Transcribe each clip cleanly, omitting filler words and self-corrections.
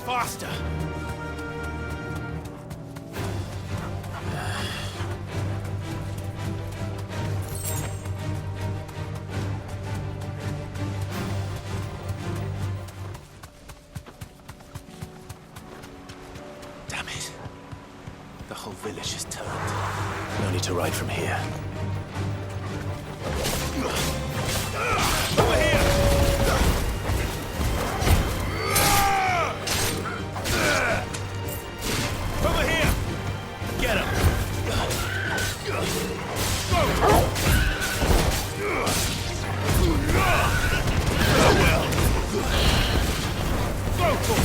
Faster! Damn it. The whole village is turned. No need to ride from here. Over here! Over here! Get him! Well. Vocal!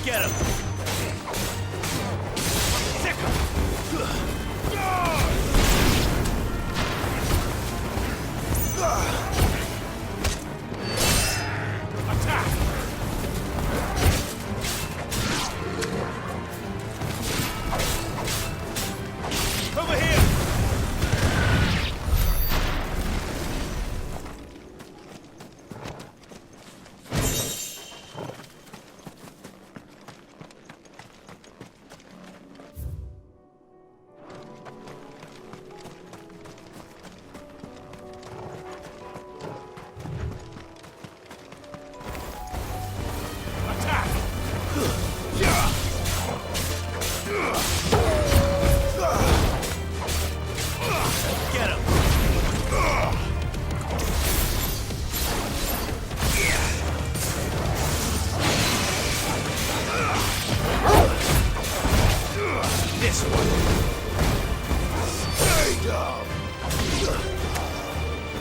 Get him! Sick him! Attack! Over here! Get him! This one! Stay down!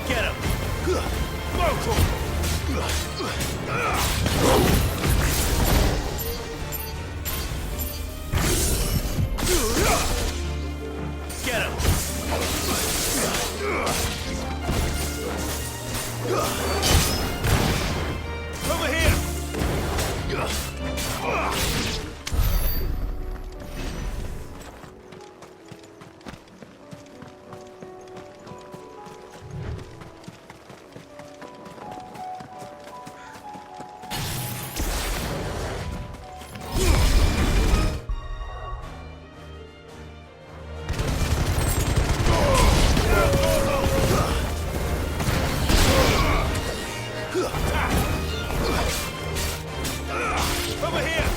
Get him! Vocal! Get him! Over here! Over here!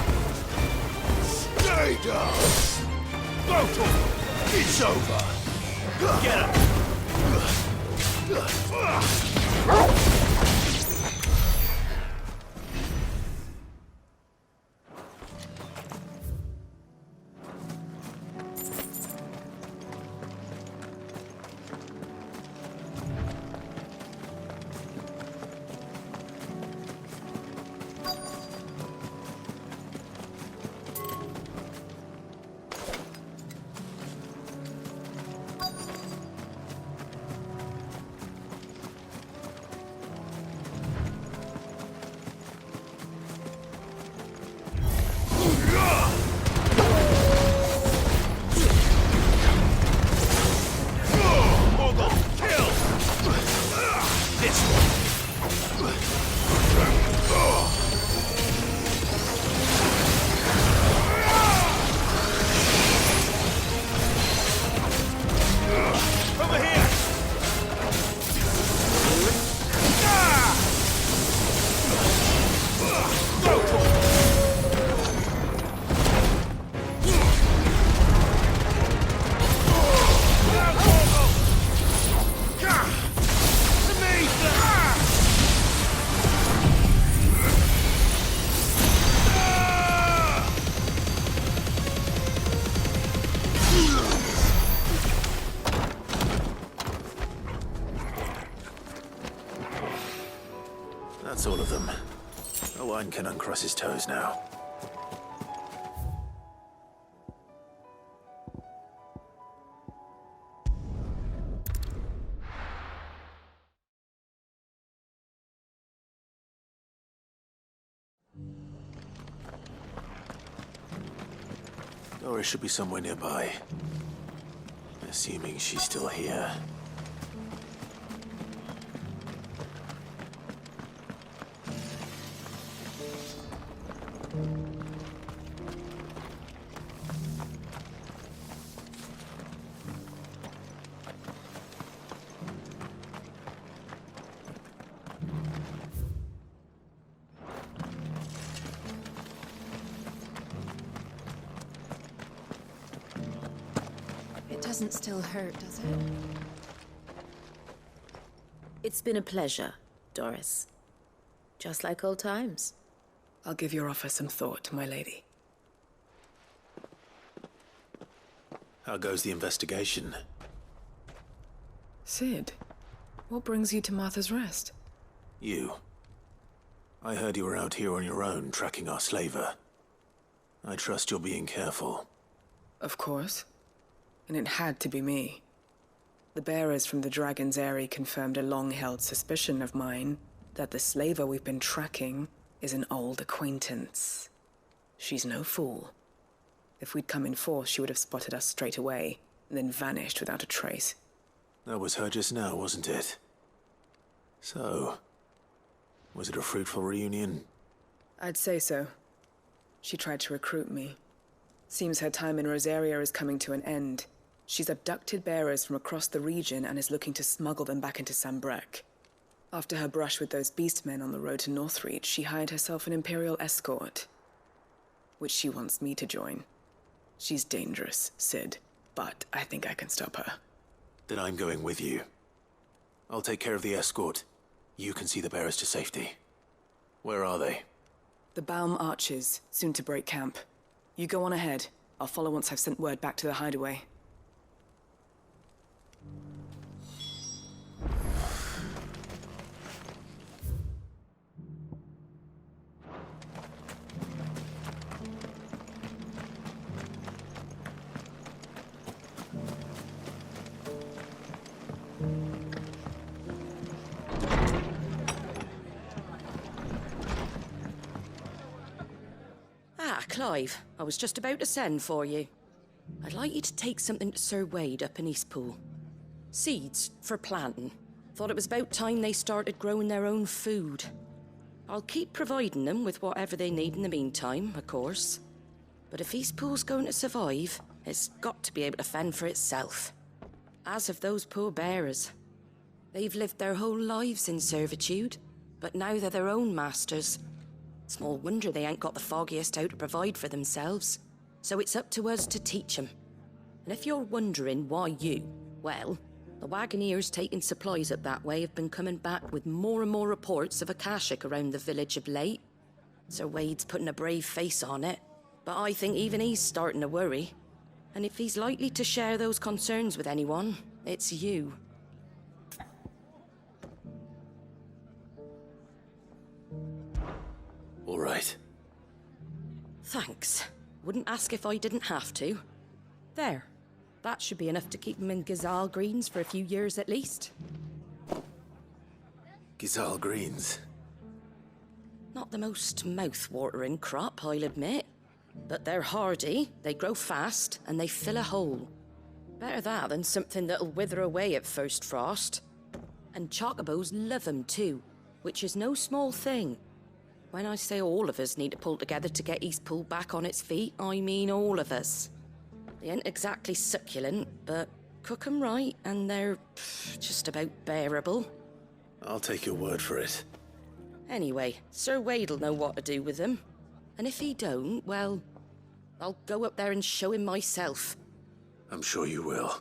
Stay down! Vocal! It's over! Get him! That's all of them. No one can uncross his toes now. Doris should be somewhere nearby. Assuming she's still here. Doesn't still hurt, does it? It's been a pleasure, Doris. Just like old times. I'll give your offer some thought, my lady. How goes the investigation? Sid, what brings you to Martha's Rest? You. I heard you were out here on your own, tracking our slaver. I trust you're being careful. Of course. And it had to be me. The bearers from the Dragon's Eyrie confirmed a long-held suspicion of mine that the slaver we've been tracking is an old acquaintance. She's no fool. If we'd come in force, she would have spotted us straight away, and then vanished without a trace. That was her just now, wasn't it? So, was it a fruitful reunion? I'd say so. She tried to recruit me. Seems her time in Rosaria is coming to an end. She's abducted bearers from across the region and is looking to smuggle them back into Sambrek. After her brush with those beastmen on the road to Northreach, she hired herself an Imperial escort, which she wants me to join. She's dangerous, Sid, but I think I can stop her. Then I'm going with you. I'll take care of the escort. You can see the bearers to safety. Where are they? The Baum Archers, soon to break camp. You go on ahead. I'll follow once I've sent word back to the hideaway. Clive, I was just about to send for you. I'd like you to take something to Sir Wade up in Eastpool. Seeds for planting. Thought it was about time they started growing their own food. I'll keep providing them with whatever they need in the meantime, of course. But if Eastpool's going to survive, it's got to be able to fend for itself. As of those poor bearers. They've lived their whole lives in servitude, but now they're their own masters. Small wonder they ain't got the foggiest how to provide for themselves. So it's up to us to teach them. And if you're wondering why you, well, the Wagoneers taking supplies up that way have been coming back with more and more reports of Akashic around the village of late. Sir Wade's putting a brave face on it, but I think even he's starting to worry. And if he's likely to share those concerns with anyone, it's you. All right. Thanks. Wouldn't ask if I didn't have to. There. That should be enough to keep them in Gazal Greens for a few years at least. Gazal Greens. Not the most mouth-watering crop, I'll admit. But they're hardy, they grow fast, and they fill a hole. Better that than something that'll wither away at first frost. And chocobos love 'em too, which is no small thing. When I say all of us need to pull together to get Eastpool back on its feet, I mean all of us. They ain't exactly succulent, but cook 'em right and they're just about bearable. I'll take your word for it. Anyway, Sir Wade'll know what to do with them. And if he don't, well, I'll go up there and show him myself. I'm sure you will.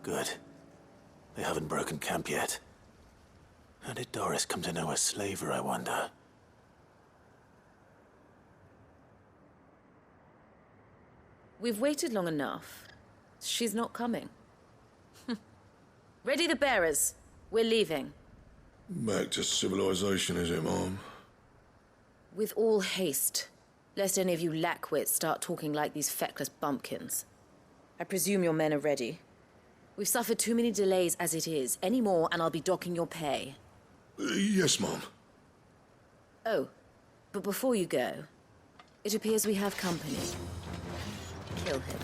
Good. They haven't broken camp yet. How did Doris come to know a slaver, I wonder? We've waited long enough. She's not coming. Ready the bearers. We're leaving. Back to civilization, is it, Mom? With all haste, lest any of you lackwits start talking like these feckless bumpkins. I presume your men are ready. We've suffered too many delays as it is. Any more, and I'll be docking your pay. Yes, Mom. Oh, but before you go, it appears we have company. Kill him.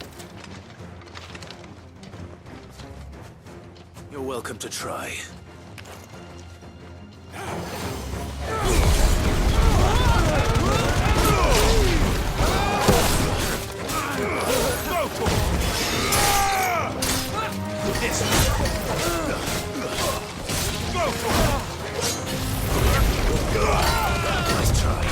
You're welcome to try. Nice try.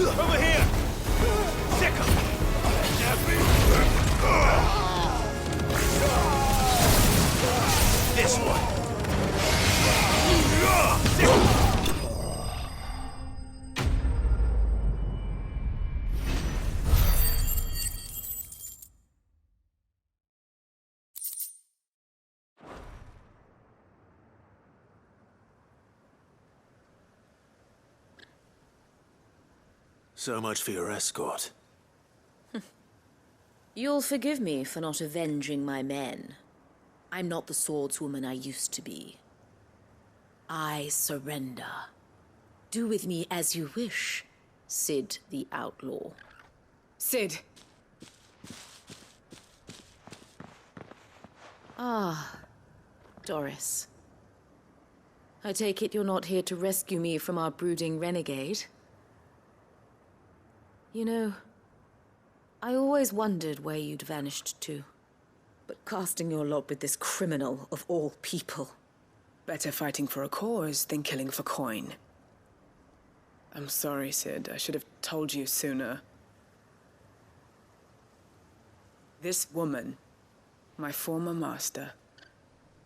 Over here! Sick 'em! This one! So much for your escort. You'll forgive me for not avenging my men. I'm not the swordswoman I used to be. I surrender. Do with me as you wish, Sid the Outlaw. Sid! Ah, Doris. I take it you're not here to rescue me from our brooding renegade? You know, I always wondered where you'd vanished to. But casting your lot with this criminal of all people. Better fighting for a cause than killing for coin. I'm sorry, Sid. I should have told you sooner. This woman, my former master,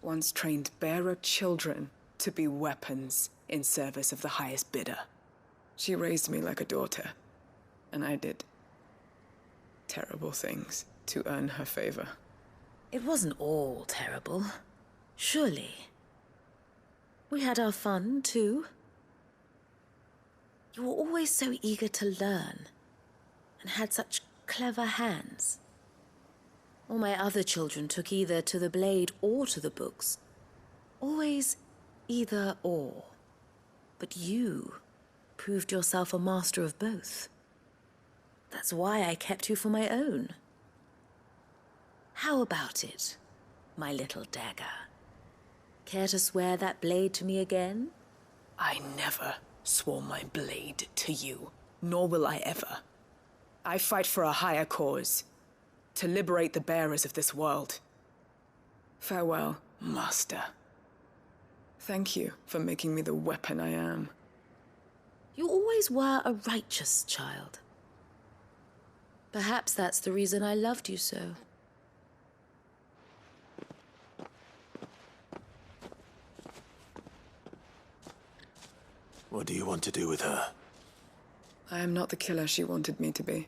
once trained bearer children to be weapons in service of the highest bidder. She raised me like a daughter, and I did terrible things to earn her favor. It wasn't all terrible, surely. We had our fun, too. You were always so eager to learn, and had such clever hands. All my other children took either to the blade or to the books. Always either or. But you proved yourself a master of both. That's why I kept you for my own. How about it, my little dagger? Care to swear that blade to me again? I never swore my blade to you, nor will I ever. I fight for a higher cause, to liberate the bearers of this world. Farewell, Master. Thank you for making me the weapon I am. You always were a righteous child. Perhaps that's the reason I loved you so. What do you want to do with her? I am not the killer she wanted me to be.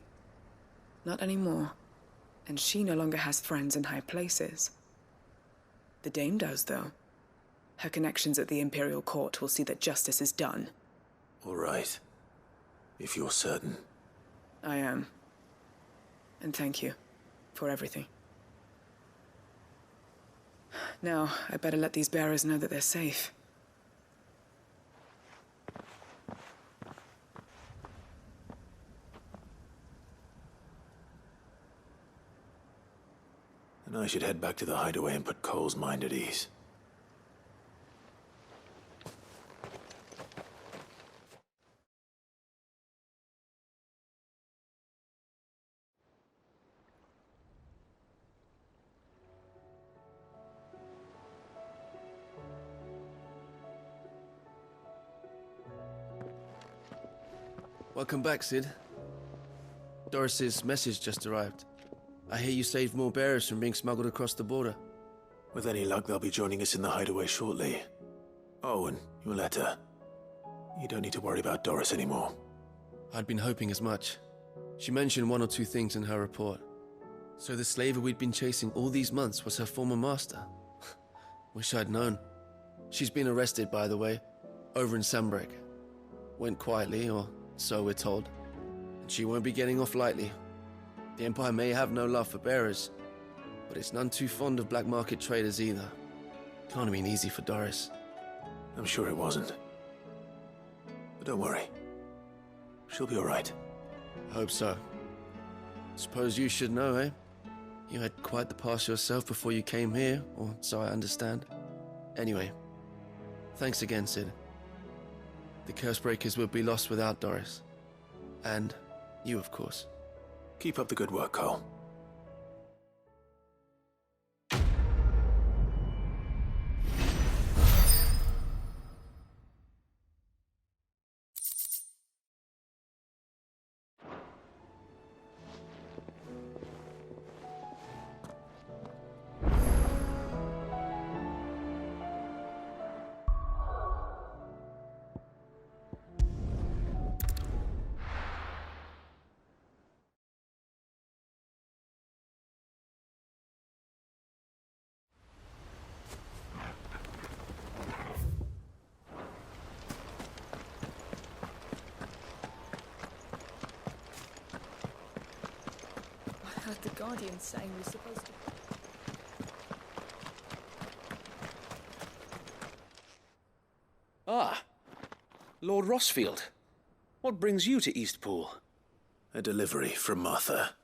Not anymore. And she no longer has friends in high places. The Dame does, though. Her connections at the Imperial Court will see that justice is done. All right. If you're certain. I am. And thank you for everything. Now, I better let these bearers know that they're safe. And I should head back to the hideaway and put Cole's mind at ease. Welcome back, Sid. Doris's message just arrived. I hear you saved more bearers from being smuggled across the border. With any luck, they'll be joining us in the hideaway shortly. Oh, and your letter. You don't need to worry about Doris anymore. I'd been hoping as much. She mentioned one or two things in her report. So the slaver we'd been chasing all these months was her former master. Wish I'd known. She's been arrested, by the way, over in Sambrek. Went quietly, or so we're told. And she won't be getting off lightly. The Empire may have no love for bearers, but it's none too fond of black market traders either. Can't have been easy for Doris. I'm sure it wasn't. But don't worry. She'll be all right. I hope so. Suppose you should know, eh? You had quite the past yourself before you came here, or so I understand. Anyway, thanks again, Sid. The Cursebreakers would be lost without Doris. And you, of course. Keep up the good work, Cole. I heard the Guardians saying we're supposed to... Ah, Lord Rossfield. What brings you to Eastpool? A delivery from Martha.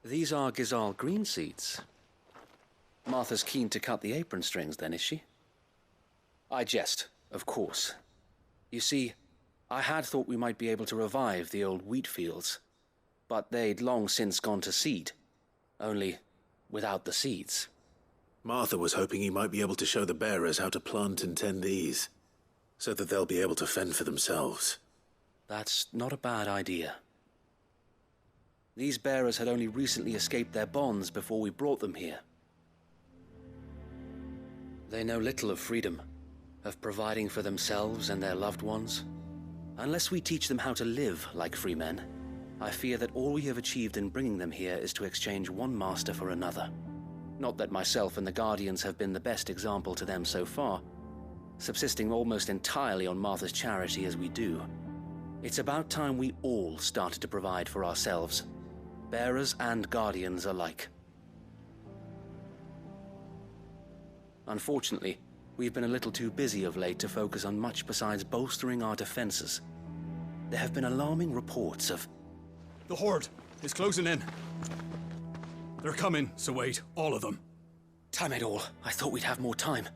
These are Gizal green seeds. Martha's keen to cut the apron strings, then, is she? I jest, of course. You see, I had thought we might be able to revive the old wheat fields, but they'd long since gone to seed, only without the seeds. Martha was hoping he might be able to show the bearers how to plant and tend these, so that they'll be able to fend for themselves. That's not a bad idea. These bearers had only recently escaped their bonds before we brought them here. They know little of freedom, of providing for themselves and their loved ones. Unless we teach them how to live like free men, I fear that all we have achieved in bringing them here is to exchange one master for another. Not that myself and the Guardians have been the best example to them so far, subsisting almost entirely on Martha's charity as we do. It's about time we all started to provide for ourselves, bearers and Guardians alike. Unfortunately, we've been a little too busy of late to focus on much besides bolstering our defenses. There have been alarming reports of... The Horde is closing in. They're coming, so wait, all of them. Damn it all, I thought we'd have more time.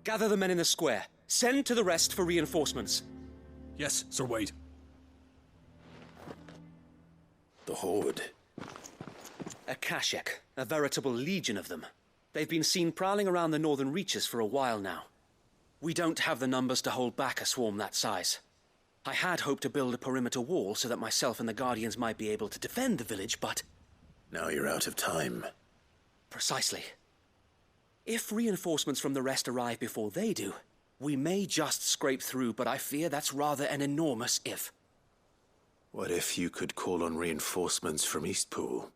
Gather the men in the square. Send to the rest for reinforcements. Yes, Sir Wade. The Horde. A Kashek, a veritable legion of them. They've been seen prowling around the northern reaches for a while now. We don't have the numbers to hold back a swarm that size. I had hoped to build a perimeter wall so that myself and the Guardians might be able to defend the village, but... Now you're out of time. Precisely. If reinforcements from the rest arrive before they do, we may just scrape through, but I fear that's rather an enormous if. What if you could call on reinforcements from Eastpool?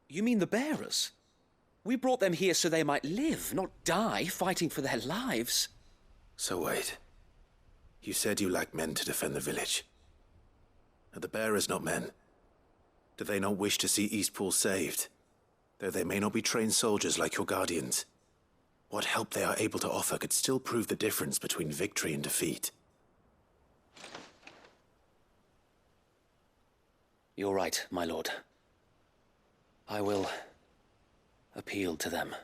You mean the bearers? We brought them here so they might live, not die fighting for their lives. So wait. You said you lack men to defend the village. Are the bearers not men? Do they not wish to see Eastpool saved? Though they may not be trained soldiers like your Guardians. What help they are able to offer could still prove the difference between victory and defeat. You're right, my lord. I will appeal to them.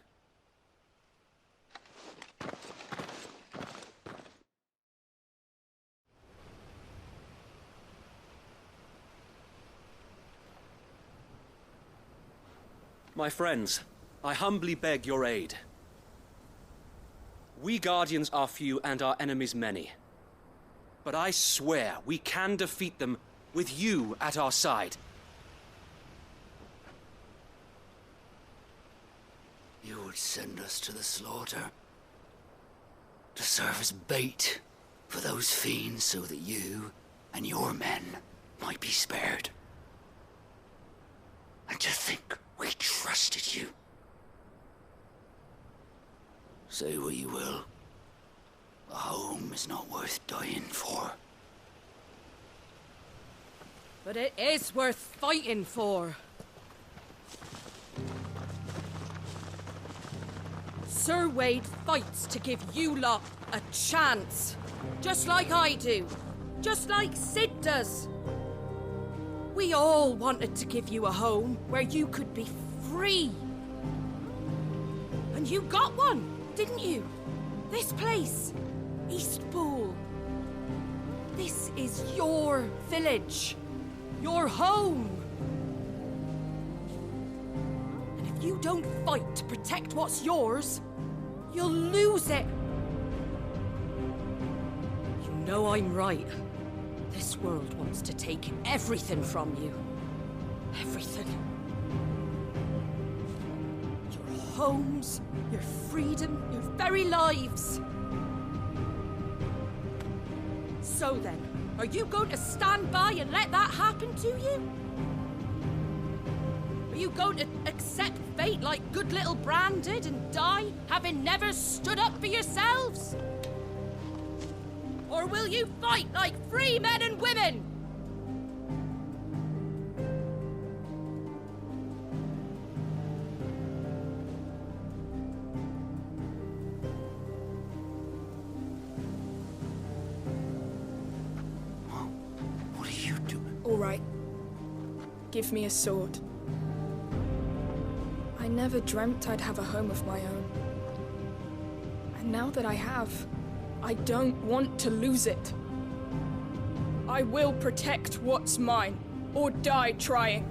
My friends, I humbly beg your aid. We Guardians are few and our enemies many. But I swear we can defeat them with you at our side. You would send us to the slaughter, to serve as bait for those fiends so that you and your men might be spared. And to think we trusted you. Say what you will, a home is not worth dying for. But it is worth fighting for. Sir Wade fights to give you lot a chance. Just like I do. Just like Sid does. We all wanted to give you a home where you could be free. And you got one, didn't you? This place, Eastpool. This is your village. Your home. And if you don't fight to protect what's yours, you'll lose it. You know I'm right. This world wants to take everything from you. Everything. Your homes, your freedom, your very lives. So then, are you going to stand by and let that happen to you? Are you going to accept fate like good little Bran did and die, having never stood up for yourselves? Or will you fight like free men and women? What are you doing? All right. Give me a sword. I never dreamt I'd have a home of my own. And now that I have, I don't want to lose it. I will protect what's mine, or die trying.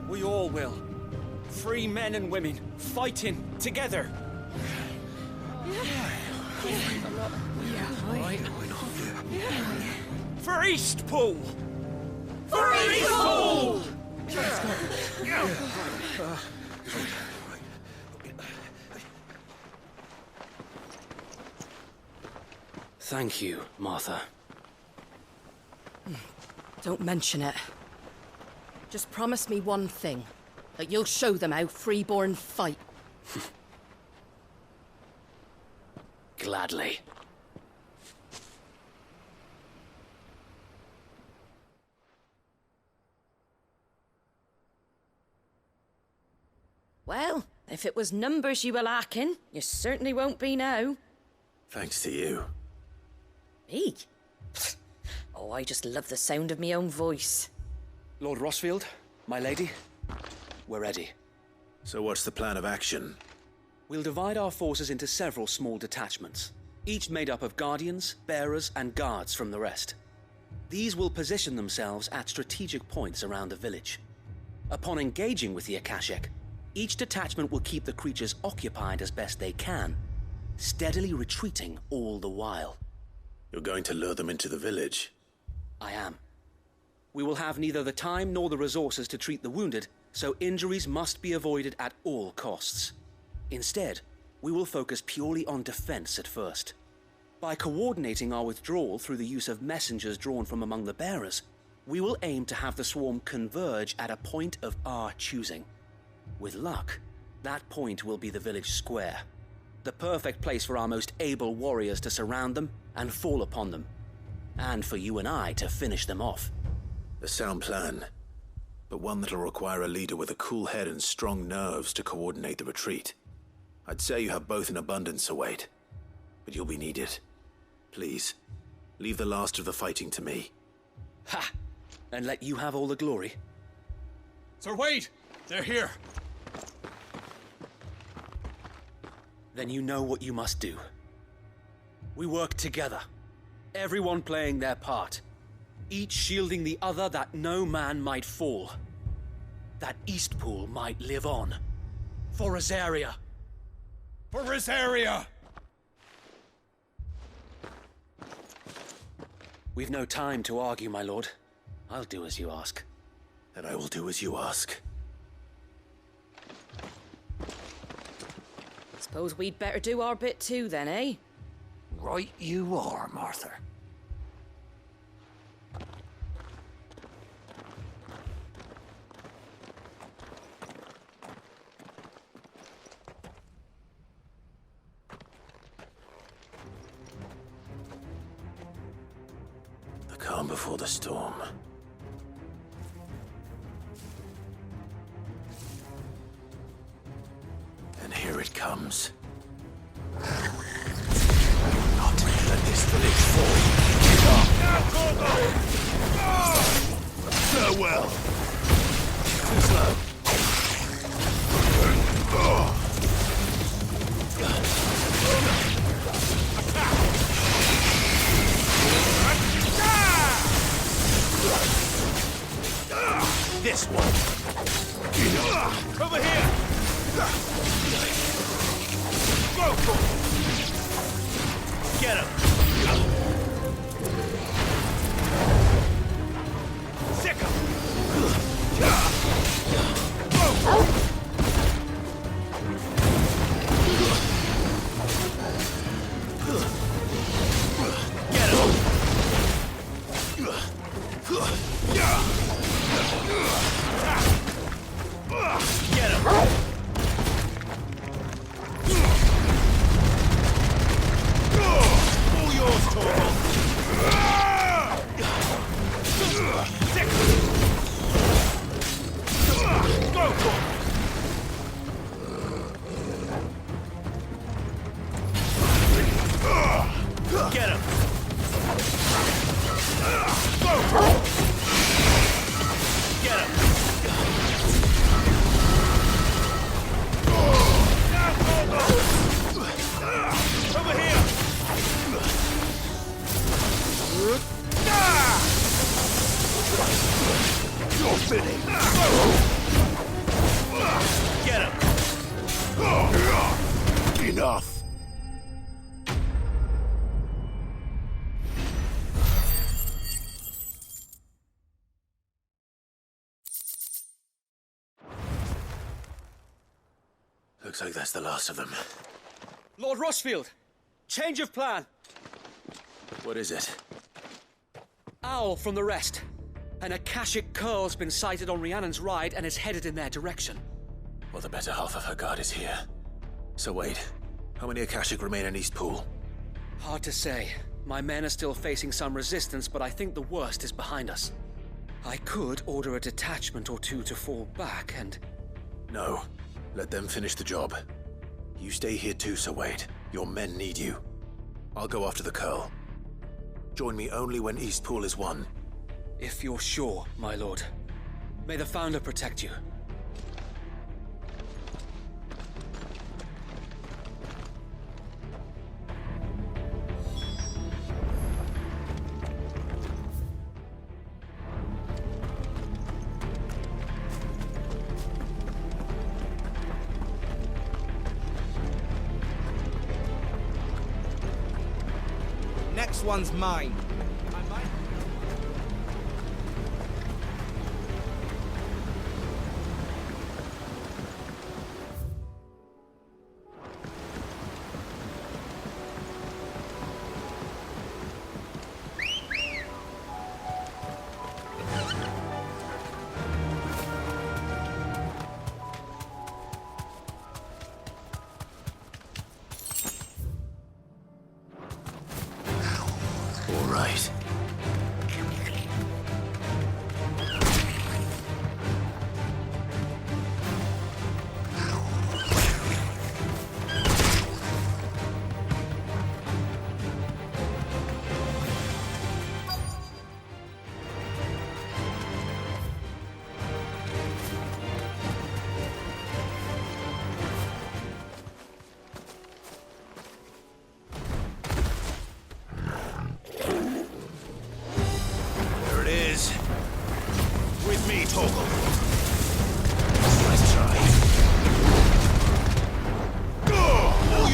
We all will. Free men and women, fighting together. For Eastpool! For Eastpool! Thank you, Martha. Don't mention it. Just promise me one thing. That you'll show them how freeborn fight. Gladly. Well, if it was numbers you were lacking, you certainly won't be now. Thanks to you. Me? Oh, I just love the sound of my own voice. Lord Rossfield, my lady, we're ready. So what's the plan of action? We'll divide our forces into several small detachments, each made up of guardians, bearers, and guards from the rest. These will position themselves at strategic points around the village. Upon engaging with the Akashic, each detachment will keep the creatures occupied as best they can, steadily retreating all the while. You're going to lure them into the village? I am. We will have neither the time nor the resources to treat the wounded, so injuries must be avoided at all costs. Instead, we will focus purely on defense at first. By coordinating our withdrawal through the use of messengers drawn from among the bearers, we will aim to have the swarm converge at a point of our choosing. With luck, that point will be the village square, the perfect place for our most able warriors to surround them and fall upon them, and for you and I to finish them off. A sound plan, but one that'll require a leader with a cool head and strong nerves to coordinate the retreat. I'd say you have both in abundance, Sir Wade, but you'll be needed. Please, leave the last of the fighting to me. Ha! And let you have all the glory. Sir Wade! They're here! Then you know what you must do. We work together, everyone playing their part, each shielding the other that no man might fall, that Eastpool might live on, for Rosaria. For Rosaria! We've no time to argue, my lord. I'll do as you ask. And I will do as you ask. Suppose we'd better do our bit too then, eh? Right you are, Martha. The calm before the storm. And here it comes. Not let this village fall. Farewell. Too slow. This one. Over here! Go for it! Get him. Sick him! Get him. Get him. All yours, Torvald. Sick him! Go for it! Get him. Go for it! Get him. Over here! You're fitting. Get him. Enough. Looks like that's the last of them. Lord Rossfield! Change of plan! What is it? Owl from the rest. An Akashic curl's been sighted on Rhiannon's ride and is headed in their direction. Well, the better half of her guard is here. So wait, how many Akashic remain in East Pool? Hard to say. My men are still facing some resistance, but I think the worst is behind us. I could order a detachment or two to fall back and... No. Let them finish the job. You stay here too, Sir Wade. Your men need you. I'll go after the curl. Join me only when East Pool is won. If you're sure, my lord. May the Founder protect you. Next one's mine. All right. With me, Torgal. Nice try. All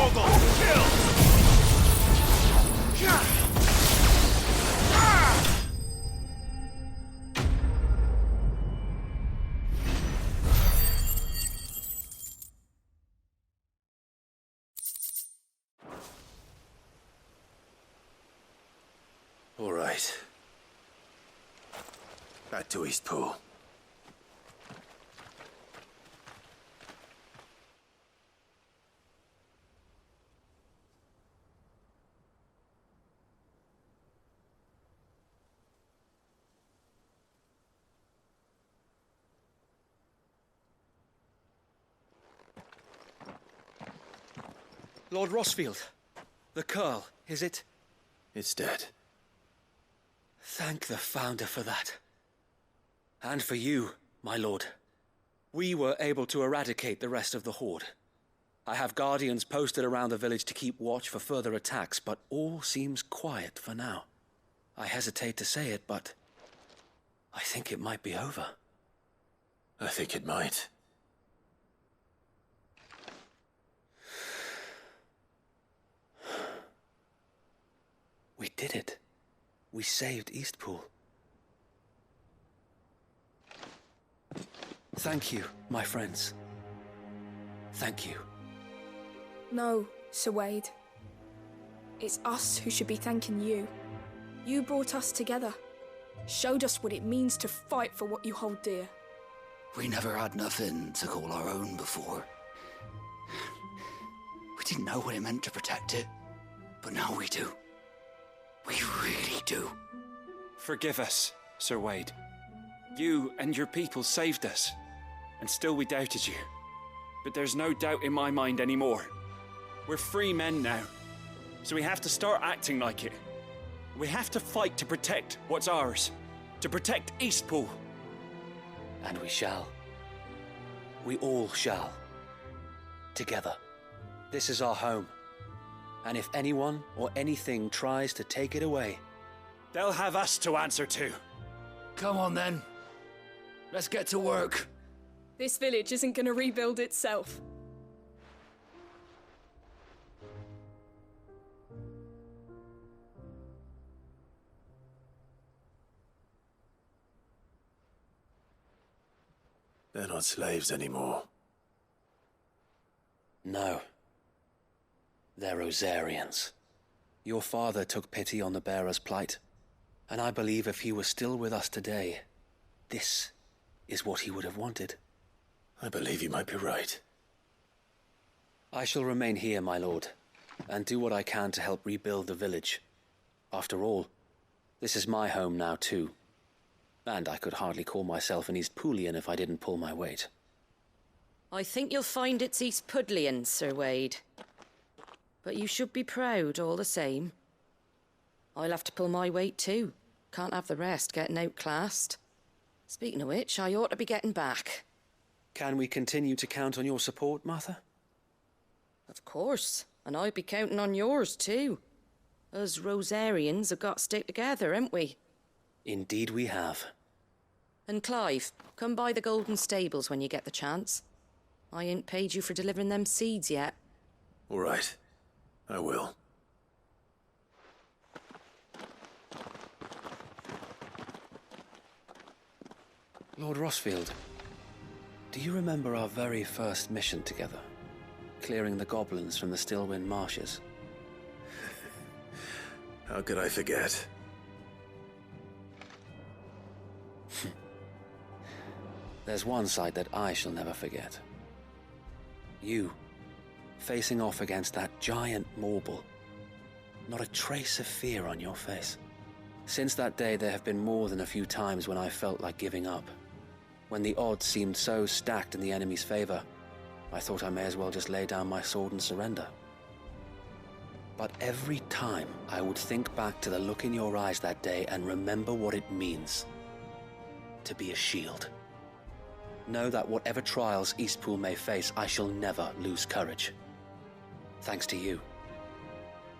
Stronghold! Kill! All right. Back to Eastpool. Lord Rossfield, the Curl, is it? It's dead. Thank the Founder for that. And for you, my lord. We were able to eradicate the rest of the Horde. I have guardians posted around the village to keep watch for further attacks, but all seems quiet for now. I hesitate to say it, but I think it might be over. I think it might. We did it. We saved Eastpool. Thank you, my friends. Thank you. No, Sir Wade. It's us who should be thanking you. You brought us together. Showed us what it means to fight for what you hold dear. We never had nothing to call our own before. We didn't know what it meant to protect it, but now we do. We really do. Forgive us, Sir Wade. You and your people saved us, and still we doubted you. But there's no doubt in my mind anymore. We're free men now, so we have to start acting like it. We have to fight to protect what's ours, to protect Eastpool. And we shall. We all shall. Together. This is our home. And if anyone or anything tries to take it away, they'll have us to answer to. Come on then. Let's get to work. This village isn't gonna rebuild itself. They're not slaves anymore. No. They're Rosarians. Your father took pity on the bearer's plight, and I believe if he were still with us today, this is what he would have wanted. I believe you might be right. I shall remain here, my lord, and do what I can to help rebuild the village. After all, this is my home now too, and I could hardly call myself an Eastpoolian if I didn't pull my weight. I think you'll find it's East Pudlian, Sir Wade. But you should be proud all the same. I'll have to pull my weight too. Can't have the rest getting outclassed. Speaking of which, I ought to be getting back. Can we continue to count on your support, Martha? Of course, and I'd be counting on yours too. Us Rosarians have got to stick together, haven't we? Indeed we have. And Clive, come by the Golden Stables when you get the chance. I ain't paid you for delivering them seeds yet. All right. I will. Lord Rossfield, do you remember our very first mission together? Clearing the goblins from the Stillwind marshes? How could I forget? There's one sight that I shall never forget. You, facing off against that giant Morble. Not a trace of fear on your face. Since that day, there have been more than a few times when I felt like giving up. When the odds seemed so stacked in the enemy's favor, I thought I may as well just lay down my sword and surrender. But every time, I would think back to the look in your eyes that day and remember what it means to be a shield. Know that whatever trials Eastpool may face, I shall never lose courage. Thanks to you.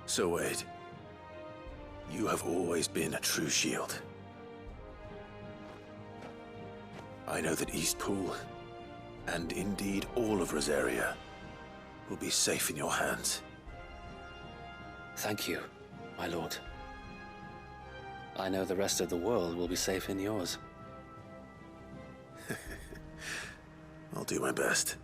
So Wade, you have always been a true shield. I know that Eastpool, and indeed all of Rosaria, will be safe in your hands. Thank you, my lord. I know the rest of the world will be safe in yours. I'll do my best.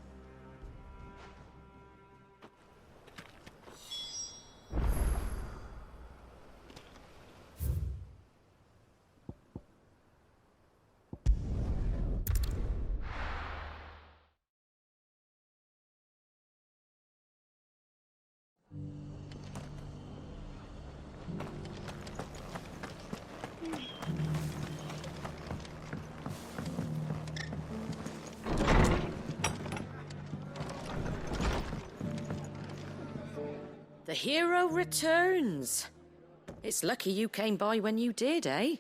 The hero returns. It's lucky you came by when you did, eh?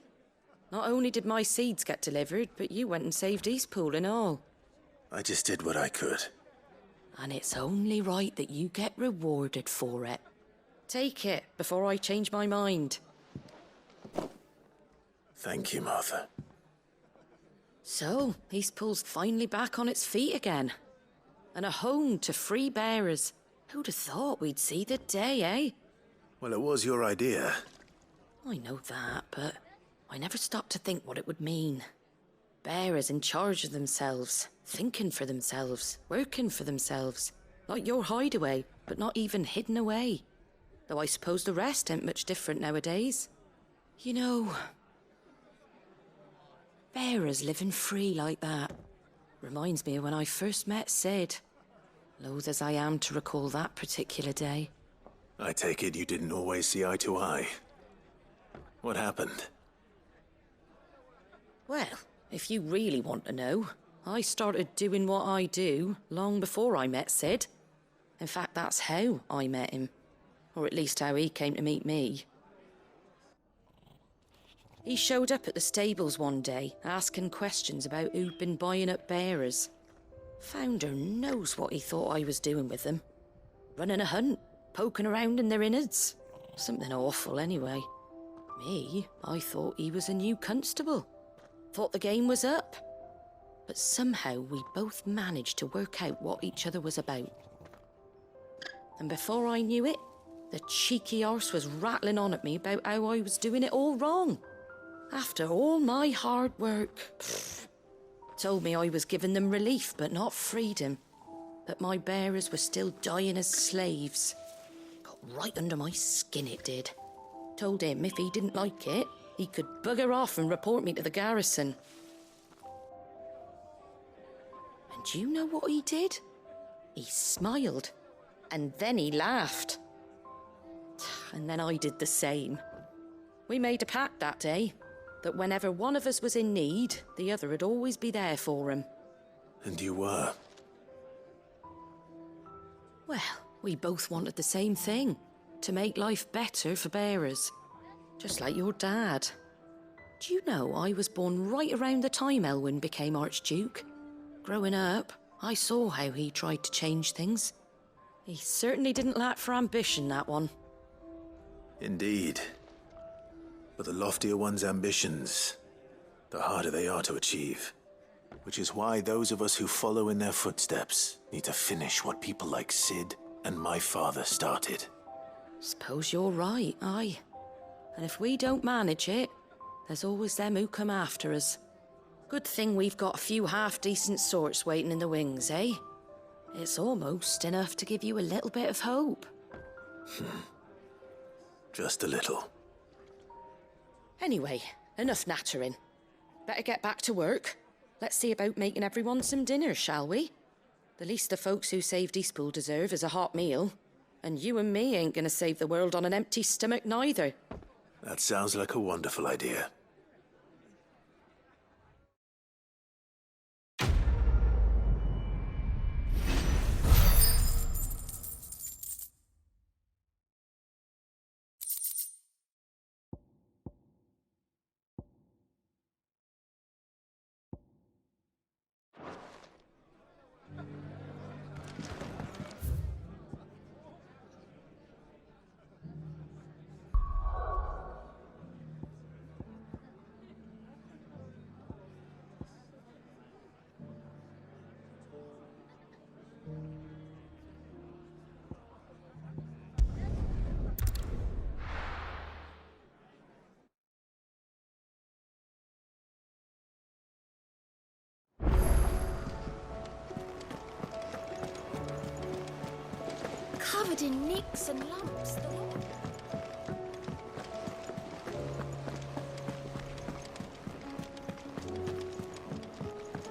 Not only did my seeds get delivered, but you went and saved Eastpool and all. I just did what I could. And it's only right that you get rewarded for it. Take it before I change my mind. Thank you, Martha. So, Eastpool's finally back on its feet again. And a home to free bearers. Who'd have thought we'd see the day, eh? Well, it was your idea. I know that, but I never stopped to think what it would mean. Bearers in charge of themselves, thinking for themselves, working for themselves. Like your hideaway, but not even hidden away. Though I suppose the rest ain't much different nowadays. You know, bearers living free like that reminds me of when I first met Sid. Loath as I am to recall that particular day. I take it you didn't always see eye to eye. What happened? Well, if you really want to know, I started doing what I do long before I met Sid. In fact, that's how I met him. Or at least how he came to meet me. He showed up at the stables one day, asking questions about who'd been buying up bearers. Founder knows what he thought I was doing with them. Running a hunt, poking around in their innards. Something awful, anyway. Me, I thought he was a new constable. Thought the game was up. But somehow we both managed to work out what each other was about. And before I knew it, the cheeky arse was rattling on at me about how I was doing it all wrong. After all my hard work. Told me I was giving them relief, but not freedom. That my bearers were still dying as slaves. Got right under my skin, it did. Told him if he didn't like it, he could bugger off and report me to the garrison. And do you know what he did? He smiled. And then he laughed. And then I did the same. We made a pact that day. That whenever one of us was in need, the other would always be there for him. And you were? Well, we both wanted the same thing. To make life better for bearers. Just like your dad. Do you know I was born right around the time Elwyn became Archduke? Growing up, I saw how he tried to change things. He certainly didn't lack for ambition, that one. Indeed. But the loftier one's ambitions, the harder they are to achieve. Which is why those of us who follow in their footsteps need to finish what people like Sid and my father started. Suppose you're right, aye. And if we don't manage it, there's always them who come after us. Good thing we've got a few half-decent sorts waiting in the wings, eh? It's almost enough to give you a little bit of hope. Just a little. Anyway, enough nattering. Better get back to work. Let's see about making everyone some dinner, shall we? The least the folks who saved Eastpool deserve is a hot meal. And you and me ain't gonna save the world on an empty stomach neither. That sounds like a wonderful idea. covered in nicks and lumps.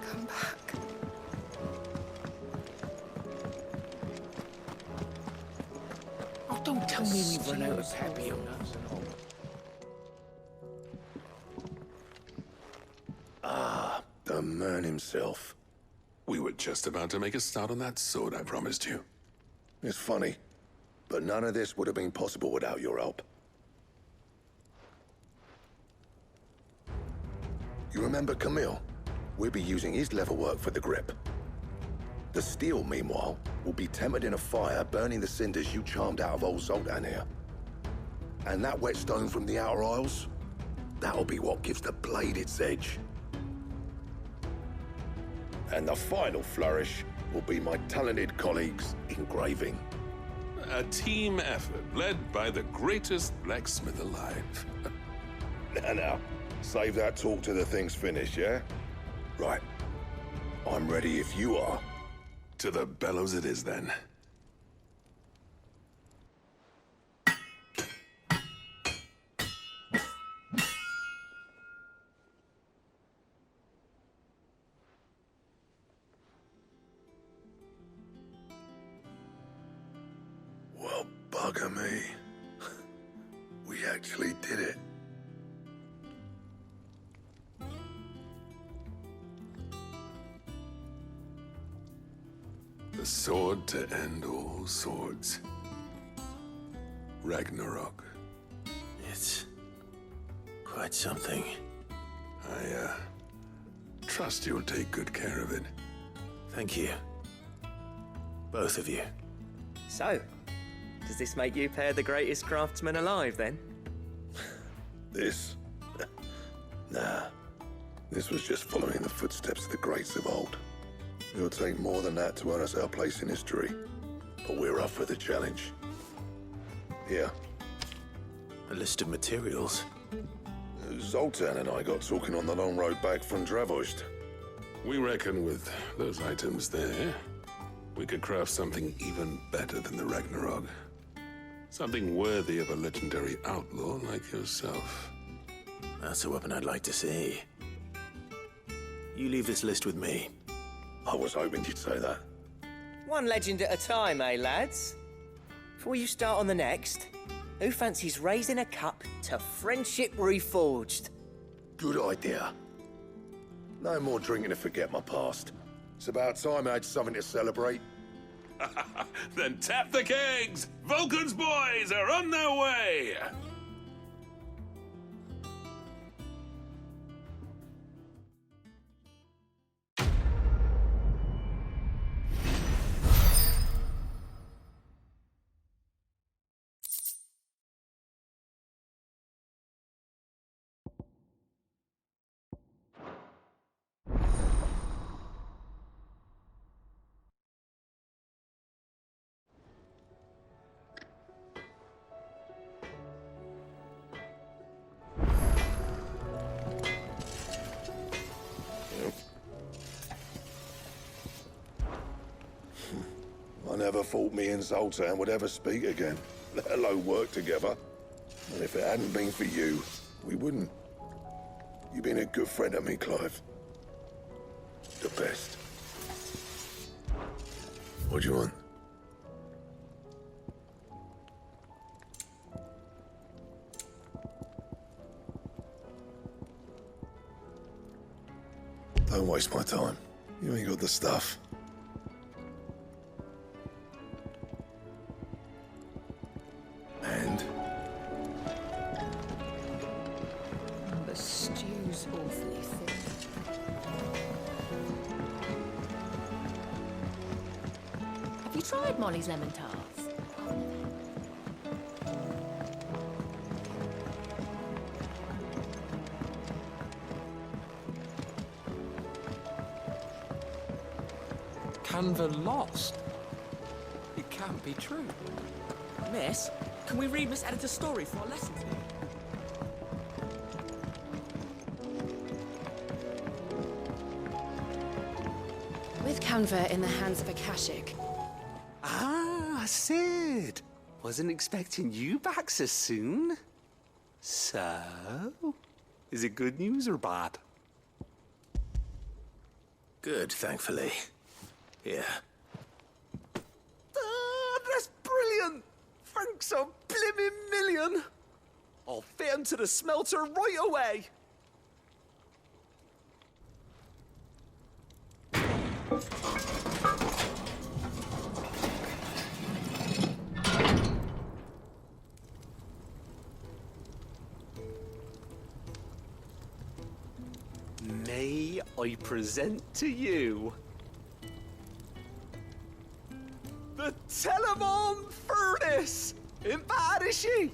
Come back. Oh, don't tell me we've run out of papillonas and all. The man himself. We were just about to make a start on that sword I promised you. It's funny, but none of this would have been possible without your help. You remember Camille? We'll be using his leatherwork for the grip. The steel, meanwhile, will be tempered in a fire, burning the cinders you charmed out of old Zoltan here. And that whetstone from the Outer Isles, that'll be what gives the blade its edge. And the final flourish will be my talented colleagues' engraving. A team effort led by the greatest blacksmith alive. Now, save that talk till the thing's finished, yeah? Right. I'm ready if you are. To the bellows it is then. Well, bugger me. We actually did it. The sword to end all swords. Ragnarok. It's quite something. I trust you'll take good care of it. Thank you. Both of you. So, does this make you pair the greatest craftsman alive, then? This? Nah. This was just following the footsteps of the greats of old. It'll take more than that to earn us our place in history. But we're up for the challenge. Here. A list of materials. Zoltan and I got talking on the long road back from Dravost. We reckon with those items there, we could craft something even better than the Ragnarok. Something worthy of a legendary outlaw like yourself. That's a weapon I'd like to see. You leave this list with me. I was hoping you'd say that. One legend at a time, eh, lads? Before you start on the next, who fancies raising a cup to friendship reforged? Good idea. No more drinking to forget my past. It's about time I had something to celebrate. Then tap the kegs! Vulcan's boys are on their way! I never thought me and Zoltan would ever speak again, let alone work together. And if it hadn't been for you, we wouldn't. You've been a good friend to me, Clive. The best. What do you want? Don't waste my time. You ain't got the stuff. And? The stew's awfully thin. Have you tried Molly's lemon tarts? Canva lost? It can't be true. Miss, can we read Miss Editor's story for our lesson today? With Canva in the hands of Akashic, Ah, Sid. Wasn't expecting you back so soon. So, is it good news or bad? Good, thankfully. Here. That's brilliant! Thanks a blimmin' million! I'll fit 'em to the smelter right away! May I present to you the Telemon Furnace! Ain't bad, is she?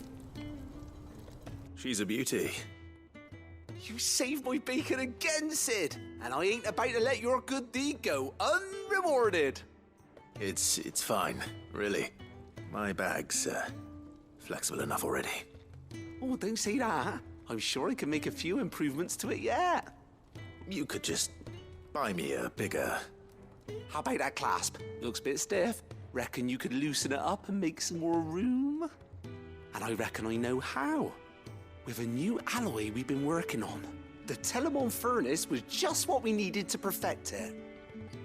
She's a beauty. You saved my bacon again, Sid, and I ain't about to let your good deed go unrewarded. It's fine, really. My bag's flexible enough already. Oh, don't say that. I'm sure I can make a few improvements to it yet. You could just buy me a bigger... How about that clasp? Looks a bit stiff. Reckon you could loosen it up and make some more room? And I reckon I know how. With a new alloy we've been working on. The Telemon Furnace was just what we needed to perfect it.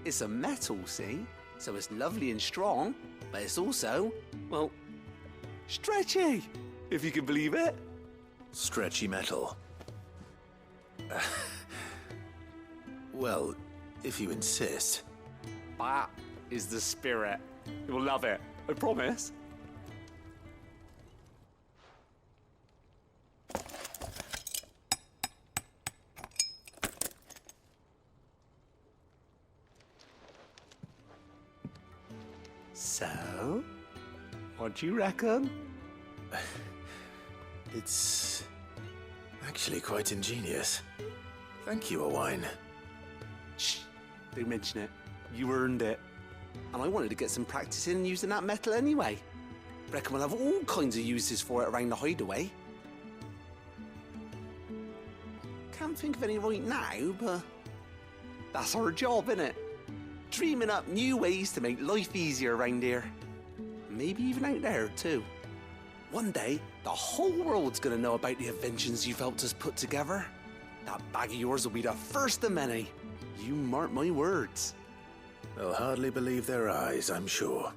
It's a metal, see? So it's lovely and strong, but it's also, well, stretchy, if you can believe it. Stretchy metal. Well, if you insist. That is the spirit. You'll love it, I promise. So, what do you reckon? It's actually quite ingenious. Thank you, Owain. Shh, don't mention it. You earned it. And I wanted to get some practice in using that metal anyway. Reckon we'll have all kinds of uses for it around the hideaway. Can't think of any right now, but that's our job, innit? Dreaming up new ways to make life easier around here. Maybe even out there, too. One day, the whole world's gonna know about the inventions you've helped us put together. That bag of yours will be the first of many. You mark my words. They'll hardly believe their eyes, I'm sure.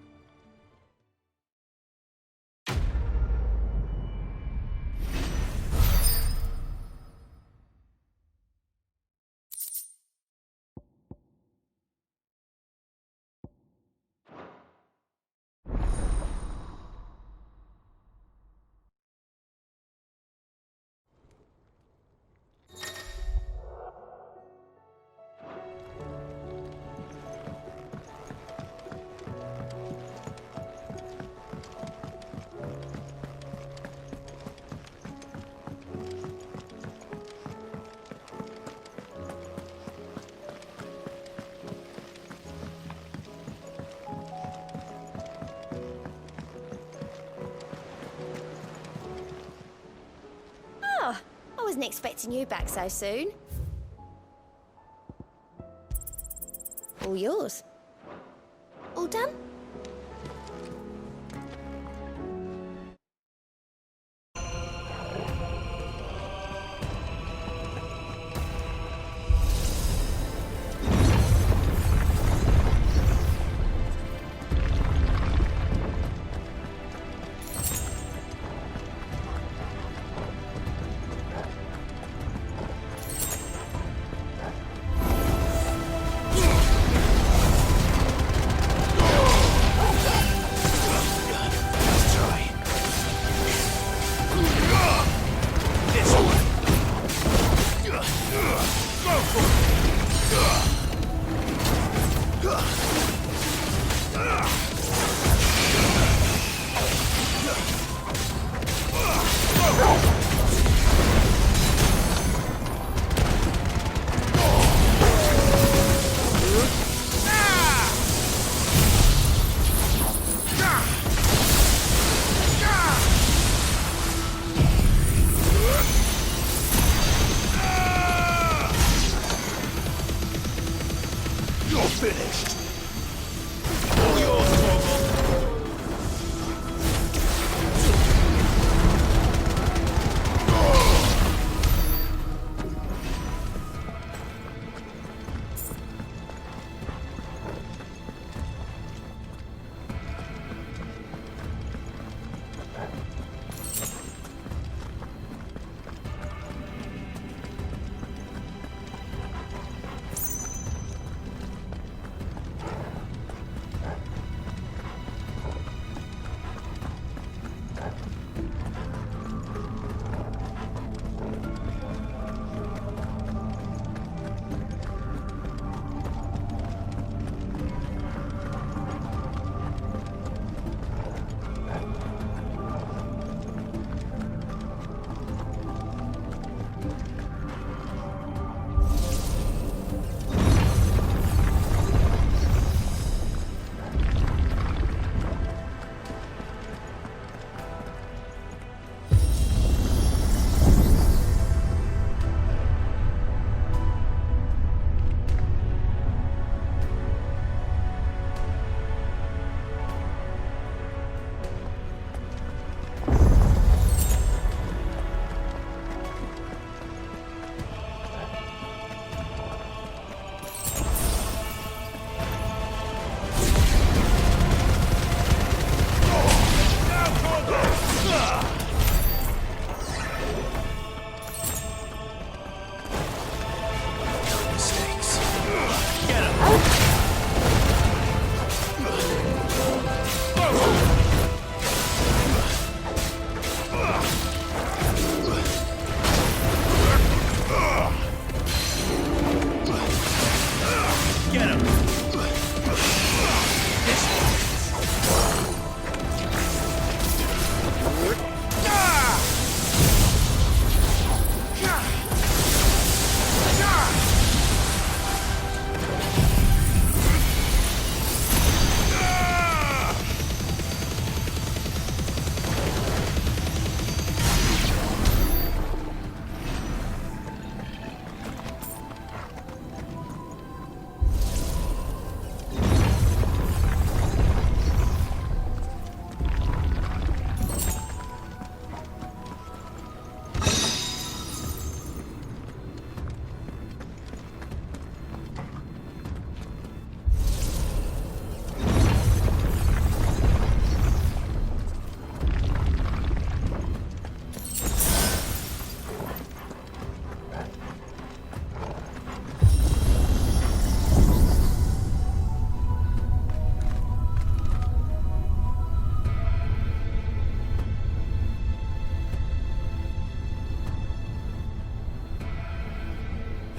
I wasn't expecting you back so soon. All yours. All done?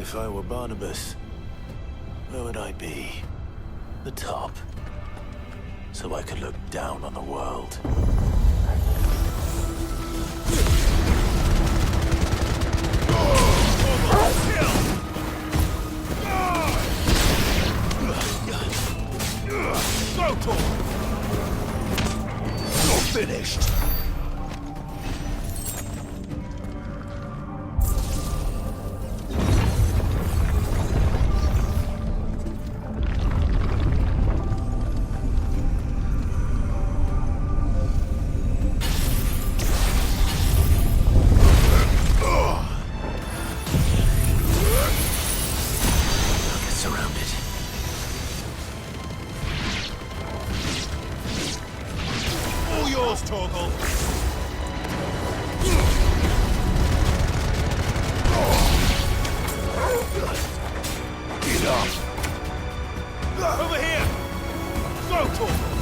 If I were Barnabas, where would I be? The top. So I could look down on the world. You're finished! Over here! Go, Torgal!